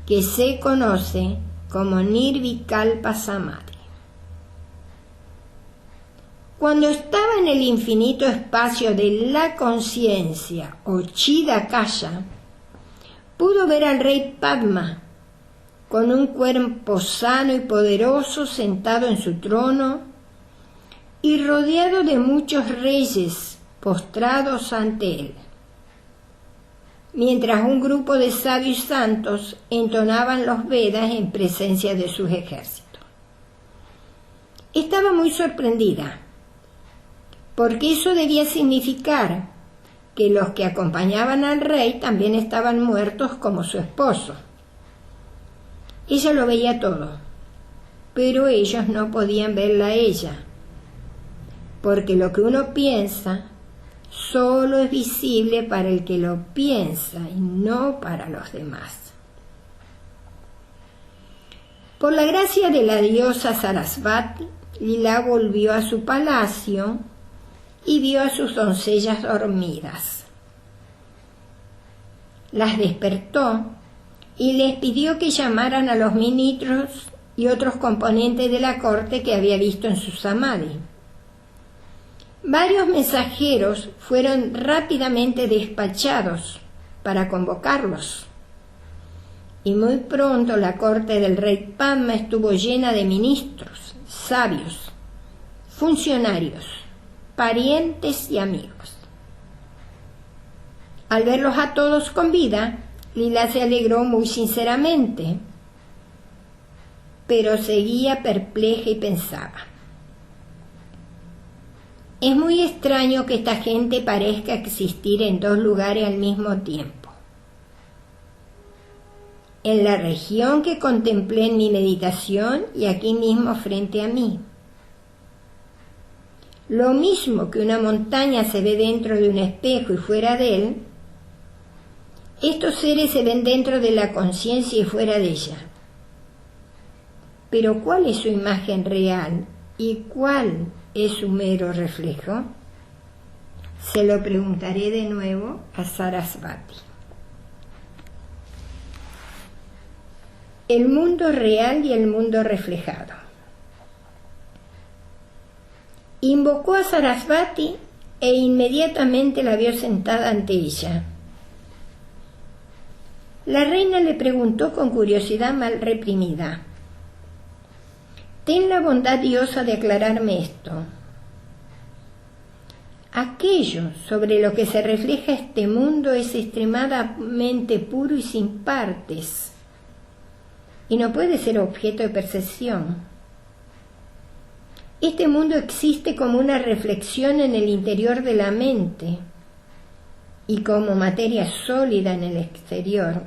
Speaker 2: que se conoce como Nirvikalpa Samadhi. Cuando estaba en el infinito espacio de la conciencia, o Chidakaya, pudo ver al rey Padma, con un cuerpo sano y poderoso sentado en su trono y rodeado de muchos reyes postrados ante él, mientras un grupo de sabios santos entonaban los Vedas en presencia de sus ejércitos. Estaba muy sorprendida, porque eso debía significar que los que acompañaban al rey también estaban muertos como su esposo. Ella lo veía todo, pero ellos no podían verla a ella, porque lo que uno piensa solo es visible para el que lo piensa y no para los demás. Por la gracia de la diosa Sarasvati, Lila volvió a su palacio y vio a sus doncellas dormidas. Las despertó y les pidió que llamaran a los ministros y otros componentes de la corte que había visto en su samadhi. Varios mensajeros fueron rápidamente despachados para convocarlos, y muy pronto la corte del rey Padma estuvo llena de ministros, sabios, funcionarios, parientes y amigos. Al verlos a todos con vida, Lila se alegró muy sinceramente, pero seguía perpleja y pensaba: es muy extraño que esta gente parezca existir en dos lugares al mismo tiempo. En la región que contemplé en mi meditación y aquí mismo frente a mí. Lo mismo que una montaña se ve dentro de un espejo y fuera de él, estos seres se ven dentro de la conciencia y fuera de ella. Pero ¿cuál es su imagen real y cuál es su mero reflejo? Se lo preguntaré de nuevo a Sarasvati. El mundo real y el mundo reflejado. Invocó a Sarasvati e inmediatamente la vio sentada ante ella. La reina le preguntó con curiosidad mal reprimida: ten la bondad diosa de aclararme esto. Aquello sobre lo que se refleja este mundo es extremadamente puro y sin partes, y no puede ser objeto de percepción. Este mundo existe como una reflexión en el interior de la mente y como materia sólida en el exterior.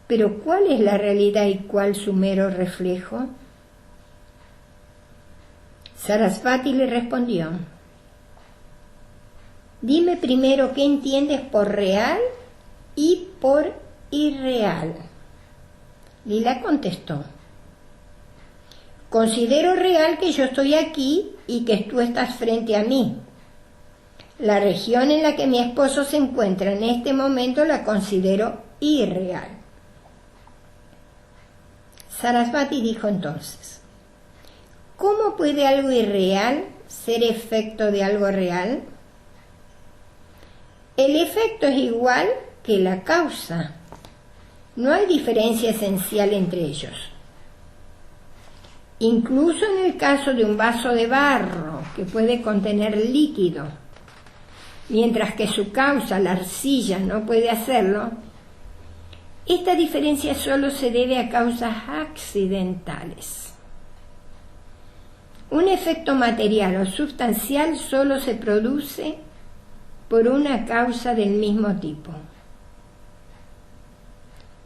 Speaker 2: Pero ¿cuál es la realidad y cuál su mero reflejo? Sarasvati le respondió: dime primero qué entiendes por real y por irreal. Lila contestó: considero real que yo estoy aquí y que tú estás frente a mí. La región en la que mi esposo se encuentra en este momento la considero irreal. Sarasvati dijo entonces: ¿cómo puede algo irreal ser efecto de algo real? El efecto es igual que la causa. No hay diferencia esencial entre ellos. Incluso en el caso de un vaso de barro que puede contener líquido, mientras que su causa, la arcilla, no puede hacerlo, esta diferencia solo se debe a causas accidentales. Un efecto material o sustancial solo se produce por una causa del mismo tipo.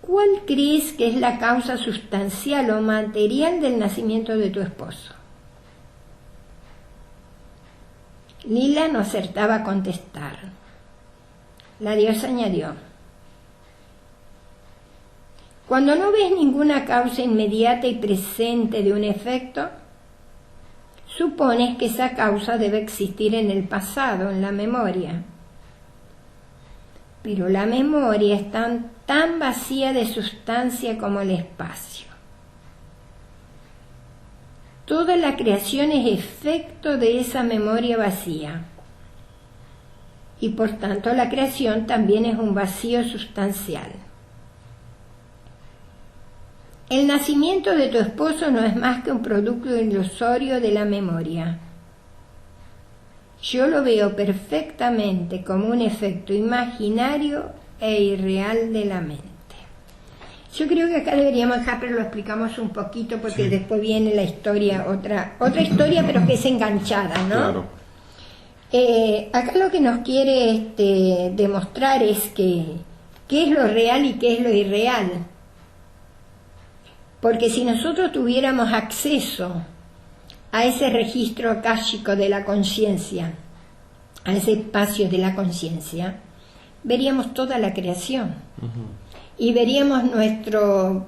Speaker 2: ¿Cuál crees que es la causa sustancial o material del nacimiento de tu esposo? Lila no acertaba a contestar. La diosa añadió: Cuando no ves ninguna causa inmediata y presente de un efecto, supones que esa causa debe existir en el pasado, en la memoria. Pero la memoria es tan vacía de sustancia como el espacio. Toda la creación es efecto de esa memoria vacía. Y por tanto la creación también es un vacío sustancial. El nacimiento de tu esposo no es más que un producto ilusorio de la memoria. Yo lo veo perfectamente como un efecto imaginario e irreal de la mente. Yo creo que acá deberíamos dejar, pero lo explicamos un poquito porque después viene la historia, otra historia, pero que es enganchada, ¿no?
Speaker 1: Claro.
Speaker 2: Acá lo que nos quiere demostrar es qué es lo real y qué es lo irreal. Porque si nosotros tuviéramos acceso a ese registro akáshico de la conciencia, a ese espacio de la conciencia, veríamos toda la creación. Y veríamos nuestro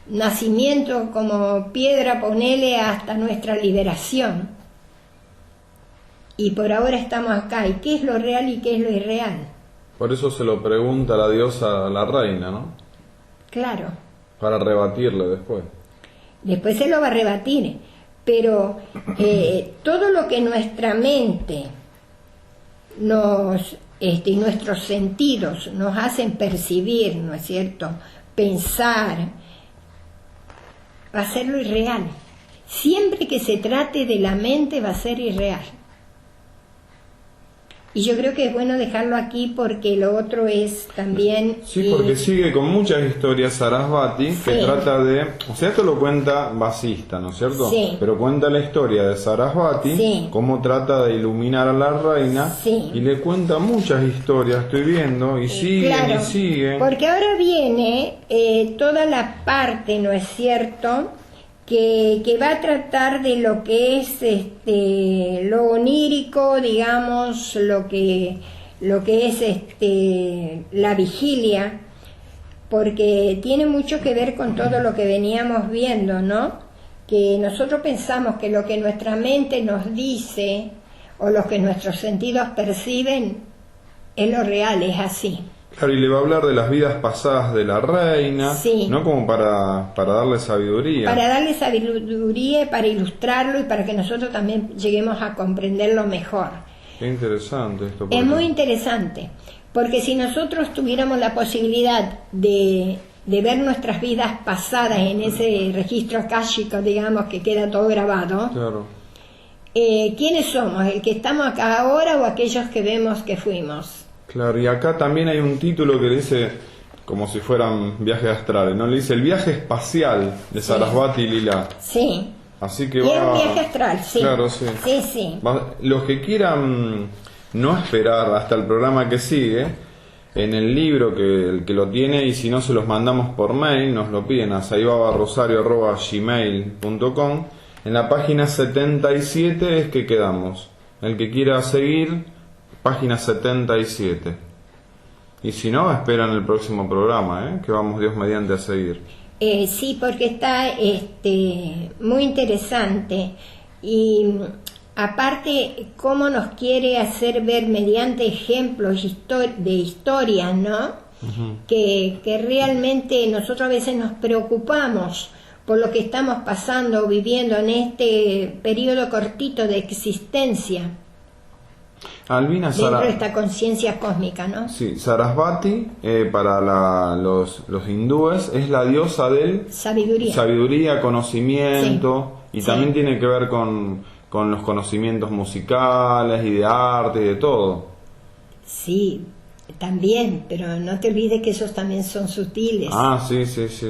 Speaker 2: nacimiento como piedra, ponele, hasta nuestra liberación. Y por ahora estamos acá. ¿Y qué es lo real y qué es lo irreal?
Speaker 1: Por eso se lo pregunta la diosa a la reina, ¿no?
Speaker 2: Claro.
Speaker 1: Para rebatirle después.
Speaker 2: Después se lo va a rebatir. Pero todo lo que nuestra mente y nuestros sentidos nos hacen percibir, ¿no es cierto?, pensar, va a ser lo irreal. Siempre que se trate de la mente va a ser irreal. Y yo creo que es bueno dejarlo aquí porque lo otro es también...
Speaker 1: Sí, porque sigue con muchas historias Sarasvati que trata de... O sea, esto lo cuenta Vasista, ¿no es cierto?
Speaker 2: Sí.
Speaker 1: Pero cuenta la historia de Sarasvati, cómo trata de iluminar a la reina, y le cuenta muchas historias, estoy viendo, y siguen y siguen.
Speaker 2: Porque ahora viene toda la parte, ¿no es cierto?, que va a tratar de lo que es lo onírico, digamos, lo que es la vigilia, porque tiene mucho que ver con todo lo que veníamos viendo, ¿no? Que nosotros pensamos que lo que nuestra mente nos dice o lo que nuestros sentidos perciben es lo real, es así.
Speaker 1: Claro, y le va a hablar de las vidas pasadas de la reina, ¿no? Como para darle sabiduría.
Speaker 2: Para darle sabiduría, para ilustrarlo y para que nosotros también lleguemos a comprenderlo mejor.
Speaker 1: Qué interesante esto.
Speaker 2: Es muy interesante, porque si nosotros tuviéramos la posibilidad de ver nuestras vidas pasadas en ese registro akáshico, digamos, que queda todo grabado,
Speaker 1: claro.
Speaker 2: ¿Quiénes somos? ¿El que estamos acá ahora o aquellos que vemos que fuimos?
Speaker 1: Claro, y acá también hay un título que dice, como si fueran viajes astrales, ¿no? Le dice el viaje espacial de Sarasvati Lila.
Speaker 2: Sí.
Speaker 1: Así que
Speaker 2: y es un viaje astral, sí.
Speaker 1: Claro, sí.
Speaker 2: Sí.
Speaker 1: Los que quieran no esperar hasta el programa que sigue, en el libro el que lo tiene, y si no se los mandamos por mail, nos lo piden a saibabarrosario@gmail.com. En la página 77 es que quedamos. El que quiera seguir, página 77. Y si no, esperan el próximo programa, que vamos Dios mediante a seguir.
Speaker 2: Sí, porque está muy interesante. Y aparte, cómo nos quiere hacer ver mediante ejemplos de historias, ¿no? Que realmente nosotros a veces nos preocupamos por lo que estamos pasando o viviendo en este periodo cortito de existencia.
Speaker 1: Albina,
Speaker 2: dentro de esta conciencia cósmica, ¿no?
Speaker 1: Sí, Sarasvati, para los hindúes, es la diosa del sabiduría, conocimiento, y también tiene que ver con los conocimientos musicales y de arte y de todo.
Speaker 2: Sí, también, pero no te olvides que esos también son sutiles.
Speaker 1: Sí.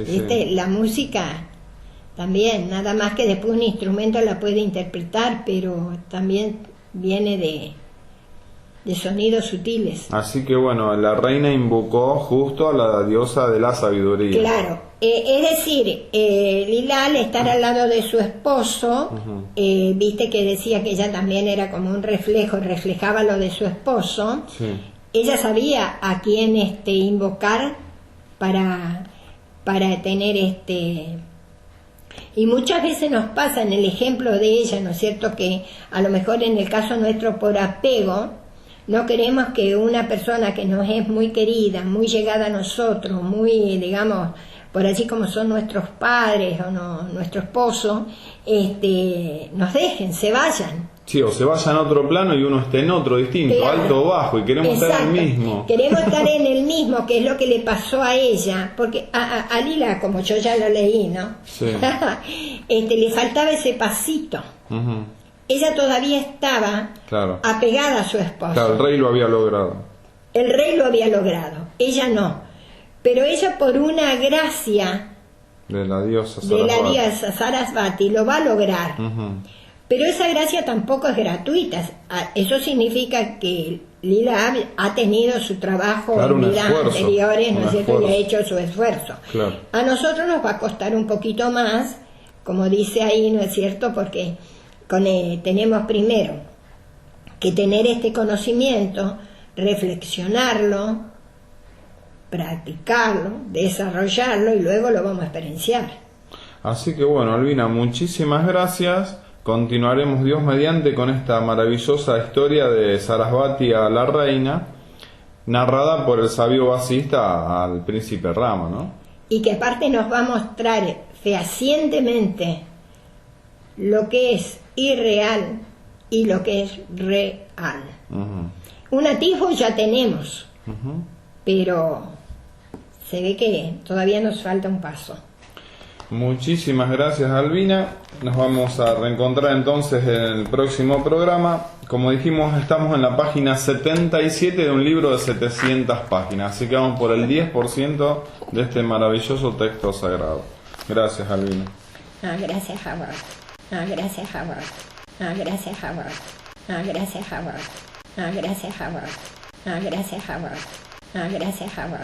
Speaker 2: ¿Viste? La música también, nada más que después un instrumento la puede interpretar, pero también viene de sonidos sutiles.
Speaker 1: Así que bueno, la reina invocó justo a la diosa de la sabiduría.
Speaker 2: Claro, es decir, Lila, al estar al lado de su esposo, viste que decía que ella también era como un reflejo, reflejaba lo de su esposo.
Speaker 1: Sí.
Speaker 2: Ella sabía a quién invocar para tener y muchas veces nos pasa en el ejemplo de ella, ¿no es cierto?, que a lo mejor en el caso nuestro por apego no queremos que una persona que nos es muy querida, muy llegada a nosotros, muy, digamos, por así como son nuestros padres o nuestro esposo, nos dejen, se vayan.
Speaker 1: Sí, o se vayan a otro plano y uno esté en otro distinto,
Speaker 2: Claro.
Speaker 1: alto o bajo, y queremos estar en el
Speaker 2: Exacto.
Speaker 1: mismo.
Speaker 2: Queremos estar en el mismo, que es lo que le pasó a ella, porque a Lila, como yo ya lo leí, ¿no?
Speaker 1: Sí.
Speaker 2: Le faltaba ese pasito.
Speaker 1: Ujú.
Speaker 2: Ella todavía estaba
Speaker 1: Claro.
Speaker 2: apegada a su esposo.
Speaker 1: Claro, el rey lo había logrado.
Speaker 2: El rey lo había logrado, ella no. Pero ella, por una gracia
Speaker 1: De la diosa
Speaker 2: de la
Speaker 1: Sarasvati.
Speaker 2: diosa Sarasvati, lo va a lograr.
Speaker 1: Ujú.
Speaker 2: Pero esa gracia tampoco es gratuita. Eso significa que Lila ha tenido su trabajo
Speaker 1: Claro,
Speaker 2: en
Speaker 1: un
Speaker 2: vidas
Speaker 1: esfuerzo,
Speaker 2: anteriores, ¿no
Speaker 1: un
Speaker 2: es cierto? Y ha
Speaker 1: esfuerzo.
Speaker 2: hecho su esfuerzo.
Speaker 1: Claro.
Speaker 2: A nosotros nos va a costar un poquito más, como dice ahí, ¿no es cierto? Porque tenemos primero que tener este conocimiento, reflexionarlo, practicarlo, desarrollarlo y luego lo vamos a experienciar.
Speaker 1: Así que bueno, Albina, muchísimas gracias. Continuaremos Dios mediante con esta maravillosa historia de Sarasvati a la reina, narrada por el sabio basista al príncipe Rama, ¿no?
Speaker 2: Y que aparte nos va a mostrar fehacientemente lo que es irreal y lo que es real.
Speaker 1: Ujú.
Speaker 2: Un atisbo ya tenemos,
Speaker 1: Ujú.
Speaker 2: pero se ve que todavía nos falta un paso.
Speaker 1: Muchísimas gracias, Albina. Nos vamos a reencontrar entonces en el próximo programa. Como dijimos, estamos en la página 77 de un libro de 700 páginas, así que vamos por el 10% de este maravilloso texto sagrado. Gracias, Albina.
Speaker 2: Gracias, Howard. Gracias, Howard. Gracias, Howard. Gracias, Howard. Gracias, Howard. Gracias, Howard. Gracias, Howard.